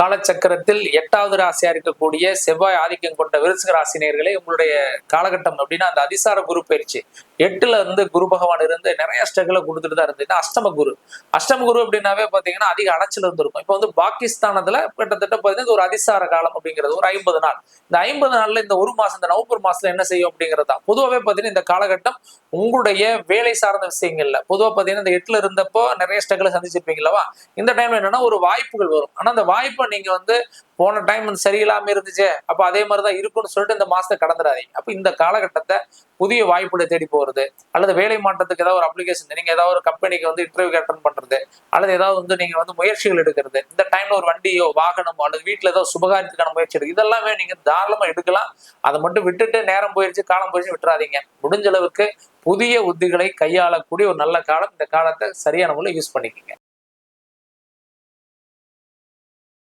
காலச்சக்கரத்தில் 8வது ராசியா இருக்கக்கூடிய செவ்வாய் ஆதிக்கம் கொண்ட விருச்சிக ராசினியர்களே, உங்களுடைய காலகட்டம் அப்படின்னா அந்த அதிசார குரு பயிற்சி 8ல இருந்து குரு பகவான் இருந்து நிறைய ஸ்ட்ரகிள கொடுத்துட்டு தான் இருந்தது. அஷ்டம குரு அப்படின்னாவே பாத்தீங்கன்னா அதிக அலைச்சல் இருந்திருக்கும். இப்போ வந்து பாகிஸ்தானத்துல கிட்டத்தட்ட பாத்தீங்கன்னா ஒரு அதிசார காலம் அப்படிங்கிறது ஒரு 50 நாள். இந்த 50 நாள்ல இந்த ஒரு மாசம், இந்த நவம்பர் மாசத்துல என்ன செய்யும் அப்படிங்கிறதா பொதுவாகவே பாத்தீங்கன்னா இந்த காலகட்டம் உங்களுடைய வேலை சார்ந்த விஷயங்கள்ல பொதுவா பாத்தீங்கன்னா இந்த 8ல இருந்தப்போ நிறைய ஸ்ட்ரகிள சந்திச்சிருப்பீங்களா? இந்த டைம்ல என்னன்னா ஒரு வாய்ப்புகள் வரும். ஆனா அந்த வாய்ப்பை நீங்க வந்து போன டைம் சரியில்லாம இருந்துச்சு, அப்ப அதே மாதிரிதான் இருக்கும்னு சொல்லிட்டு இந்த மாசத்தை கடந்துடாதீங்க. அப்ப இந்த காலகட்டத்தை புதிய வாய்ப்புகளை தேடி போறது, அல்லது வேலை மாற்றத்துக்கு ஏதாவது ஒரு அப்ளிகேஷன், நீங்க ஏதாவது ஒரு கம்பெனிக்கு வந்து இன்டர்வியூ அட்டெண்ட் பண்றது, அல்லது ஏதாவது வந்து நீங்க வந்து முயற்சிகள் எடுக்கிறது, இந்த டைம்ல ஒரு வண்டியோ வாகனமோ அல்லது வீட்டுல ஏதாவது சுபகாரியத்துக்கான முயற்சி எடுக்கு, இதெல்லாமே நீங்க தாராளமா எடுக்கலாம். அதை மட்டும் விட்டுட்டு நேரம் போயிடுச்சு காலம் போயிடுச்சு விட்டுறாதீங்க. முடிஞ்ச அளவுக்கு புதிய உத்திகளை கையாளக்கூடிய ஒரு நல்ல காலம். இந்த காலத்தை சரியான முறையில் யூஸ் பண்ணிக்கங்க.